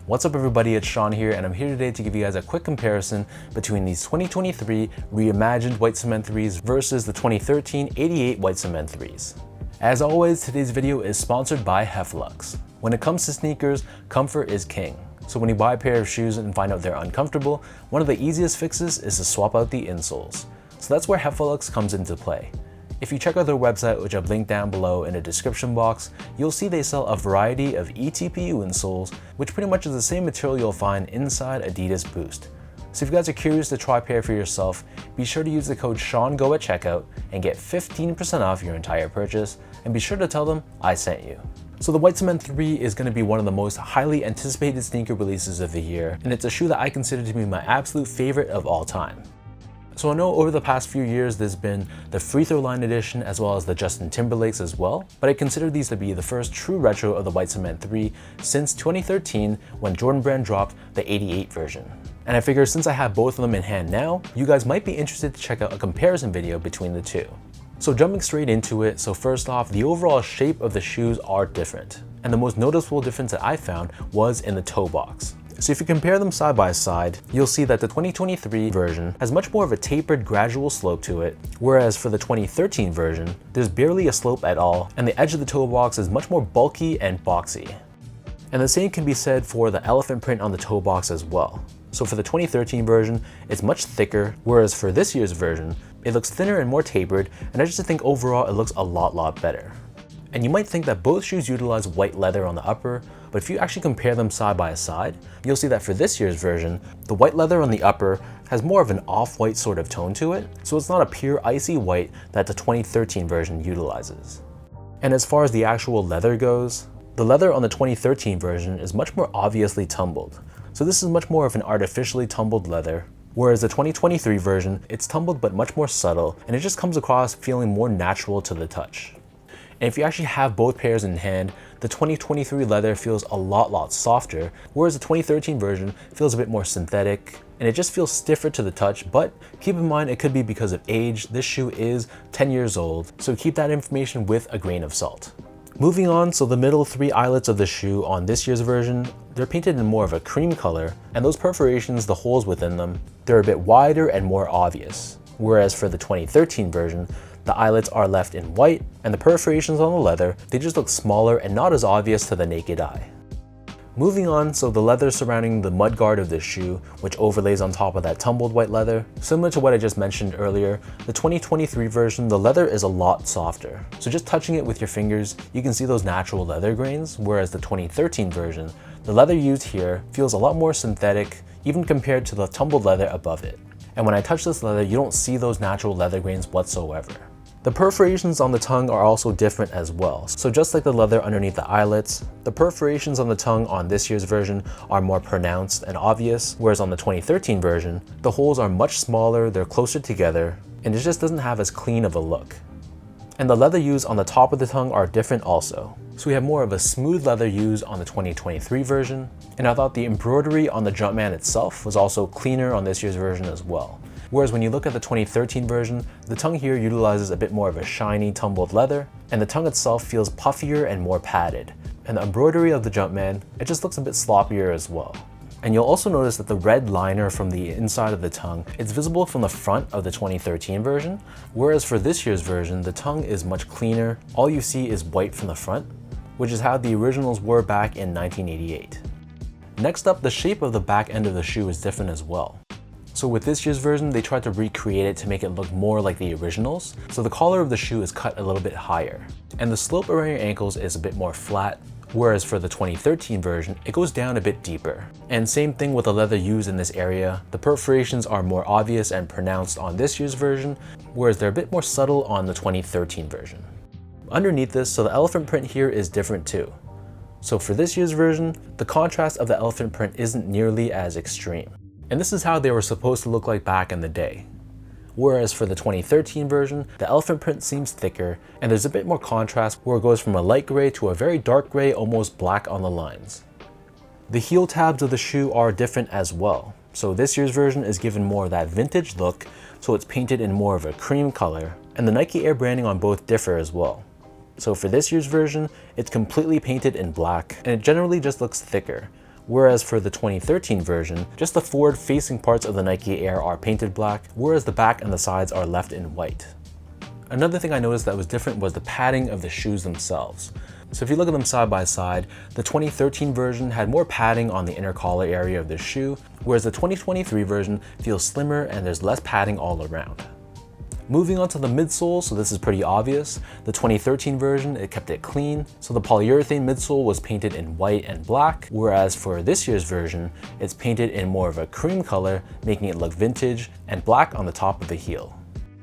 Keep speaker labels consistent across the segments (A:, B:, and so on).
A: What's up everybody, it's Sean here, and I'm here today to give you guys a quick comparison between these 2023 Reimagined white cement 3s versus the 2013 88 white cement 3s. As always, today's video is sponsored by Heflux. When it comes to sneakers, comfort is king. So when you buy a pair of shoes and find out they're uncomfortable, one of the easiest fixes is to swap out the insoles. So that's where Heflux comes into play. If you check out their website, which I've linked down below in the description box, you'll see they sell a variety of eTPU insoles, which pretty much is the same material you'll find inside Adidas Boost. So if you guys are curious to try a pair for yourself, be sure to use the code SEANGO at checkout and get 15% off your entire purchase, and be sure to tell them I sent you. So the White Cement 3 is going to be one of the most highly anticipated sneaker releases of the year, and it's a shoe that I consider to be my absolute favorite of all time. So I know over the past few years there's been the Free Throw Line edition as well as the Justin Timberlakes as well, but I consider these to be the first true retro of the White Cement 3 since 2013 when Jordan Brand dropped the 88 version. And I figure since I have both of them in hand now, you guys might be interested to check out a comparison video between the two. So jumping straight into it, so first off, the overall shape of the shoes are different. And the most noticeable difference that I found was in the toe box. So if you compare them side by side, you'll see that the 2023 version has much more of a tapered gradual slope to it, whereas for the 2013 version, there's barely a slope at all, and the edge of the toe box is much more bulky and boxy. And the same can be said for the elephant print on the toe box as well. So for the 2013 version, it's much thicker, whereas for this year's version, it looks thinner and more tapered, and I just think overall it looks a lot better. And you might think that both shoes utilize white leather on the upper, but if you actually compare them side by side, you'll see that for this year's version, the white leather on the upper has more of an off-white sort of tone to it, so it's not a pure icy white that the 2013 version utilizes. And as far as the actual leather goes, the leather on the 2013 version is much more obviously tumbled. So this is much more of an artificially tumbled leather, whereas the 2023 version, it's tumbled but much more subtle, and it just comes across feeling more natural to the touch. And if you actually have both pairs in hand, the 2023 leather feels a lot softer, whereas the 2013 version feels a bit more synthetic, and it just feels stiffer to the touch, but keep in mind it could be because of age. This shoe is 10 years old, so keep that information with a grain of salt. Moving on, so the middle three eyelets of the shoe on this year's version, they're painted in more of a cream color, and those perforations, the holes within them, they're a bit wider and more obvious. Whereas for the 2013 version, the eyelets are left in white, and the perforations on the leather, they just look smaller and not as obvious to the naked eye. Moving on, so the leather surrounding the mudguard of this shoe, which overlays on top of that tumbled white leather, similar to what I just mentioned earlier, the 2023 version, the leather is a lot softer. So just touching it with your fingers, you can see those natural leather grains, whereas the 2013 version, the leather used here feels a lot more synthetic, even compared to the tumbled leather above it. And when I touch this leather, you don't see those natural leather grains whatsoever. The perforations on the tongue are also different as well. So just like the leather underneath the eyelets, the perforations on the tongue on this year's version are more pronounced and obvious, whereas on the 2013 version, the holes are much smaller, they're closer together, and it just doesn't have as clean of a look. And the leather used on the top of the tongue are different also. So we have more of a smooth leather used on the 2023 version, and I thought the embroidery on the Jumpman itself was also cleaner on this year's version as well. Whereas when you look at the 2013 version, the tongue here utilizes a bit more of a shiny tumbled leather, and the tongue itself feels puffier and more padded. And the embroidery of the Jumpman, it just looks a bit sloppier as well. And you'll also notice that the red liner from the inside of the tongue, it's visible from the front of the 2013 version, whereas for this year's version, the tongue is much cleaner. All you see is white from the front, which is how the originals were back in 1988. Next up, the shape of the back end of the shoe is different as well. So with this year's version, they tried to recreate it to make it look more like the originals. So the collar of the shoe is cut a little bit higher, and the slope around your ankles is a bit more flat, whereas for the 2013 version, it goes down a bit deeper. And same thing with the leather used in this area. The perforations are more obvious and pronounced on this year's version, whereas they're a bit more subtle on the 2013 version. Underneath this, so the elephant print here is different too. So for this year's version, the contrast of the elephant print isn't nearly as extreme. And this is how they were supposed to look like back in the day. Whereas for the 2013 version, the elephant print seems thicker, and there's a bit more contrast where it goes from a light gray to a very dark gray, almost black on the lines. The heel tabs of the shoe are different as well. So this year's version is given more of that vintage look, so it's painted in more of a cream color, and the Nike Air branding on both differ as well. So for this year's version, it's completely painted in black, and it generally just looks thicker, whereas for the 2013 version, just the forward-facing parts of the Nike Air are painted black, whereas the back and the sides are left in white. Another thing I noticed that was different was the padding of the shoes themselves. So if you look at them side by side, the 2013 version had more padding on the inner collar area of the shoe, whereas the 2023 version feels slimmer and there's less padding all around. Moving on to the midsole, so this is pretty obvious. The 2013 version, it kept it clean, so the polyurethane midsole was painted in white and black, whereas for this year's version, it's painted in more of a cream color, making it look vintage, and black on the top of the heel.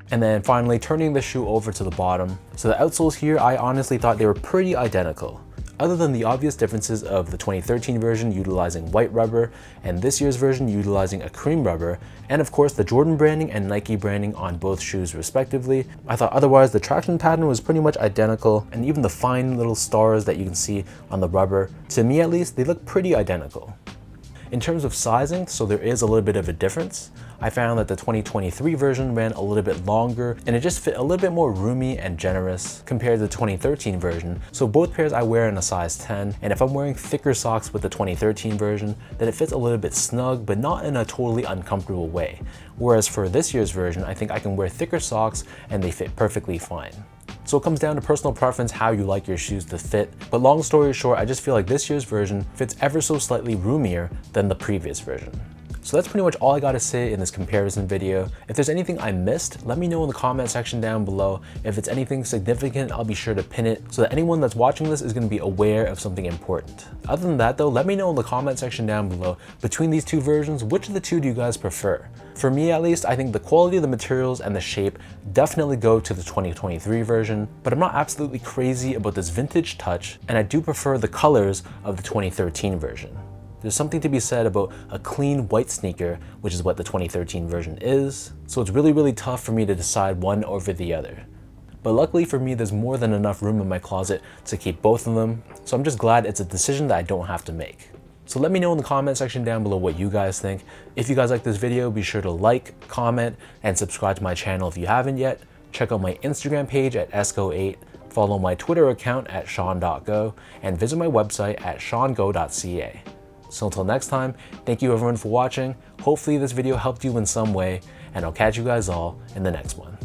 A: And then finally, turning the shoe over to the bottom. So the outsoles here, I honestly thought they were pretty identical, other than the obvious differences of the 2013 version utilizing white rubber and this year's version utilizing a cream rubber, and of course the Jordan branding and Nike branding on both shoes respectively. I thought otherwise the traction pattern was pretty much identical, and even the fine little stars that you can see on the rubber, to me at least, they look pretty identical. In terms of sizing, so there is a little bit of a difference. I found that the 2023 version ran a little bit longer and it just fit a little bit more roomy and generous compared to the 2013 version. So both pairs I wear in a size 10, and if I'm wearing thicker socks with the 2013 version, then it fits a little bit snug, but not in a totally uncomfortable way. Whereas for this year's version, I think I can wear thicker socks and they fit perfectly fine. So it comes down to personal preference, how you like your shoes to fit. But long story short, I just feel like this year's version fits ever so slightly roomier than the previous version. So that's pretty much all I gotta say in this comparison video. If there's anything I missed, let me know in the comment section down below. If it's anything significant, I'll be sure to pin it so that anyone that's watching this is gonna be aware of something important. Other than that though, let me know in the comment section down below, between these two versions, which of the two do you guys prefer? For me at least, I think the quality of the materials and the shape definitely go to the 2023 version, but I'm not absolutely crazy about this vintage touch, and I do prefer the colors of the 2013 version. There's something to be said about a clean white sneaker, which is what the 2013 version is, so it's really tough for me to decide one over the other. But luckily for me, there's more than enough room in my closet to keep both of them, so I'm just glad it's a decision that I don't have to make. So let me know in the comment section down below what you guys think. If you guys like this video, be sure to like, comment, and subscribe to my channel if you haven't yet. Check out my Instagram page at esco8, follow my Twitter account at sean.go, and visit my website at seango.ca. So until next time, thank you everyone for watching. Hopefully this video helped you in some way, and I'll catch you guys all in the next one.